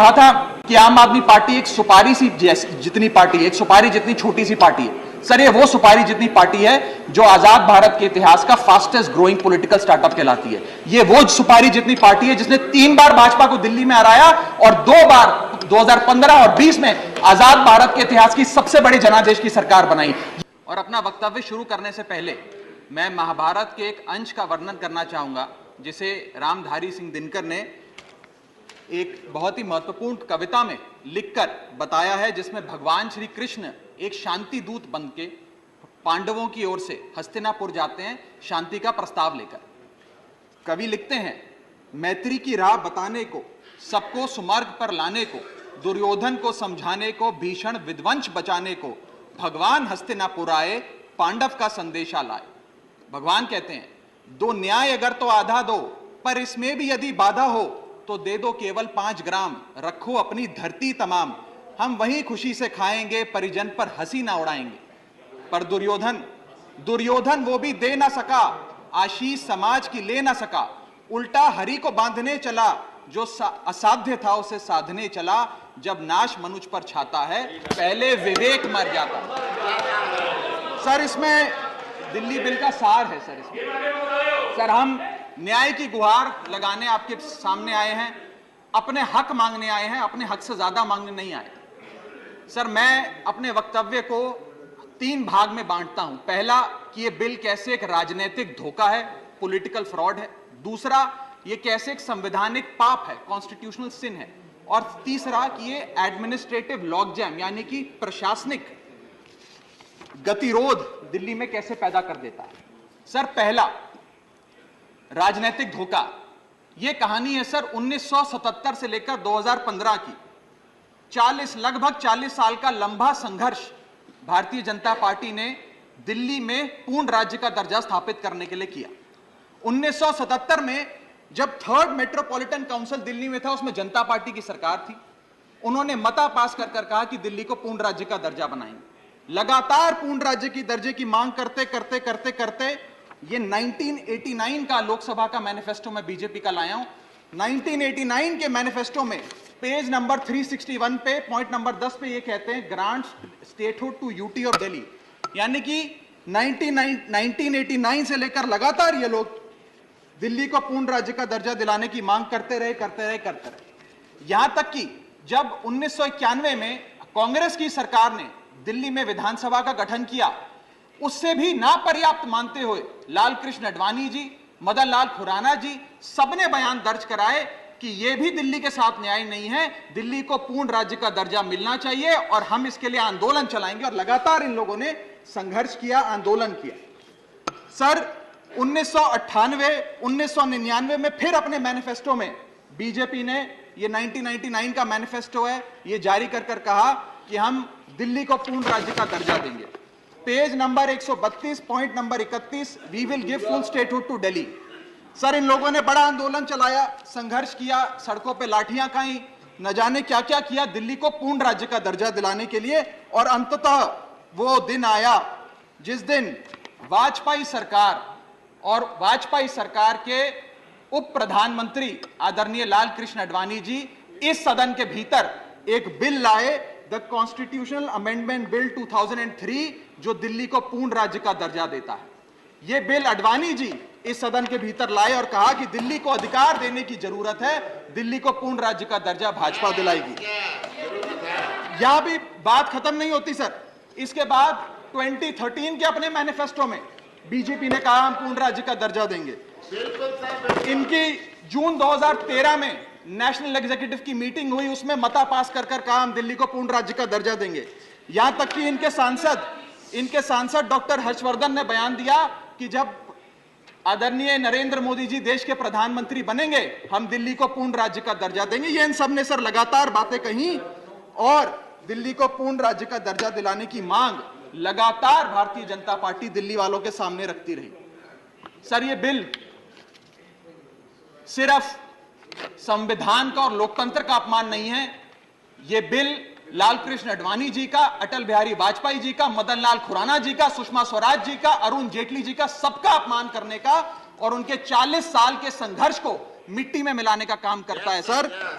कहा था कि आम आदमी पार्टी एक सुपारी सी जितनी पार्टी है, एक सुपारी जितनी छोटी सी पार्टी है। सर, ये वो सुपारी जितनी पार्टी है जो आजाद भारत के इतिहास का फास्टेस्ट ग्रोइंग पॉलिटिकल स्टार्टअप कहलाती है। ये वो सुपारी जितनी पार्टी है जिसने 3 बार भाजपा को दिल्ली में हराया और 2 बार 2015 और 20 में आजाद भारत के इतिहास की सबसे बड़ी जनादेश की सरकार बनाई। और अपना वक्तव्य शुरू करने से पहले मैं महाभारत के एक अंश का वर्णन करना चाहूंगा जिसे रामधारी सिंह दिनकर ने एक बहुत ही महत्वपूर्ण कविता में लिखकर बताया है, जिसमें भगवान श्री कृष्ण एक शांति दूत बनके पांडवों की ओर से हस्तिनापुर जाते हैं शांति का प्रस्ताव लेकर। कवि लिखते हैं, मैत्री की राह बताने को, सबको सुमार्ग पर लाने को, दुर्योधन को समझाने को, भीषण विध्वंस बचाने को, भगवान हस्तिनापुर आए, पांडव का संदेशा लाए। भगवान कहते हैं, दो न्याय अगर तो आधा दो, पर इसमें भी यदि बाधा हो तो दे दो केवल 5 ग्राम, रखो अपनी धरती तमाम, हम वहीं खुशी से खाएंगे, परिजन पर हंसी ना उड़ाएंगे। पर दुर्योधन वो भी दे ना सका, आशीष समाज की ले ना सका, उल्टा हरि को बांधने चला, जो असाध्य था उसे साधने चला, जब नाश मनुष्य पर छाता है, पहले विवेक मर जाता। सर, इसमें दिल्ली बिल का सार है। सर, हम न्याय की गुहार लगाने आपके सामने आए हैं, अपने हक मांगने आए हैं, अपने हक से ज्यादा मांगने नहीं आए। सर, मैं अपने वक्तव्य को 3 भाग में बांटता हूं। पहला कि यह बिल कैसे एक राजनीतिक धोखा है, पॉलिटिकल फ्रॉड है। दूसरा, यह कैसे एक संवैधानिक पाप है, कॉन्स्टिट्यूशनल सिन है। और तीसरा कि यह एडमिनिस्ट्रेटिव लॉकजैम यानी कि प्रशासनिक गतिरोध दिल्ली में कैसे पैदा कर देता है। सर, पहला राजनीतिक धोखा, यह कहानी है सर 1977 से लेकर 2015 की। लगभग 40 साल का लंबा संघर्ष भारतीय जनता पार्टी ने दिल्ली में पूर्ण राज्य का दर्जा स्थापित करने के लिए किया। 1977 में जब 3rd मेट्रोपॉलिटन काउंसिल दिल्ली में था, उसमें जनता पार्टी की सरकार थी। उन्होंने मता पास कर कहा कि दिल्ली को पूर्ण राज्य का दर्जा बनाएंगे। लगातार पूर्ण राज्य की दर्जे की मांग करते करते ये 1989 का लोकसभा का मैनिफेस्टो मैं बीजेपी का लाया हूं। 1989 के मैनिफेस्टो में पेज नंबर 361 पे पॉइंट नंबर 10 पे ये कहते हैं, ग्रांट स्टेटहुड टू यूटी और दिल्ली। यानी कि 1989 से लेकर लगातार ये लोग दिल्ली को पूर्ण राज्य का दर्जा दिलाने की मांग करते रहे। यहां तक कि जब 1991 में कांग्रेस की सरकार ने दिल्ली में विधानसभा का गठन किया, उससे भी ना पर्याप्त मानते हुए लाल कृष्ण आडवाणी जी, मदन लाल खुराना जी सबने बयान दर्ज कराए कि यह भी दिल्ली के साथ न्याय नहीं है, दिल्ली को पूर्ण राज्य का दर्जा मिलना चाहिए और हम इसके लिए आंदोलन चलाएंगे। और लगातार इन लोगों ने संघर्ष किया, आंदोलन किया। सर, 1999 में फिर अपने मैनिफेस्टो में बीजेपी ने, ये 1999 का मैनिफेस्टो है, ये जारी कर कहा कि हम दिल्ली को पूर्ण राज्य का दर्जा देंगे। Page number 132 point number 31, we will give full statehood to Delhi. Sir, इन लोगों ने बड़ा आंदोलन चलाया, संघर्ष किया, सड़कों पे लाठियां खाई, न जाने क्या क्या किया दिल्ली को पूर्ण राज्य का दर्जा दिलाने के लिए। और अंततः वो दिन आया जिस दिन वाजपेयी सरकार के उप प्रधानमंत्री आदरणीय लाल कृष्ण आडवाणी जी इस सदन के भीतर एक बिल लाए, द कॉन्स्टिट्यूशनल अमेंडमेंट बिल 2003, जो दिल्ली को पूर्ण राज्य का दर्जा देता है। यह बिल आडवाणी जी इस सदन के भीतर लाए और कहा कि दिल्ली को अधिकार देने की जरूरत है, दिल्ली को पूर्ण राज्य का दर्जा भाजपा दिलाएगी। यहां भी बात खत्म नहीं होती सर। इसके बाद 2013 के अपने मैनिफेस्टो में बीजेपी ने कहा हम पूर्ण राज्य का दर्जा देंगे। इनकी जून 2013 में नेशनल एग्जीक्यूटिव की मीटिंग हुई, उसमें मता पास कर कहा हम दिल्ली को पूर्ण राज्य का दर्जा देंगे। यहां तक कि इनके सांसद डॉक्टर हर्षवर्धन ने बयान दिया कि जब आदरणीय नरेंद्र मोदी जी देश के प्रधानमंत्री बनेंगे, हम दिल्ली को पूर्ण राज्य का दर्जा देंगे। ये इन सब ने सर लगातार बातें कही और दिल्ली को पूर्ण राज्य का दर्जा दिलाने की मांग लगातार भारतीय जनता पार्टी दिल्ली वालों के सामने रखती रही। सर, ये बिल सिर्फ संविधान का और लोकतंत्र का अपमान नहीं है, यह बिल लाल कृष्ण आडवाणी जी का, अटल बिहारी वाजपेयी जी का, मदन लाल खुराना जी का, सुषमा स्वराज जी का, अरुण जेटली जी का, सबका अपमान करने का और उनके 40 साल के संघर्ष को मिट्टी में मिलाने का काम करता है। सर,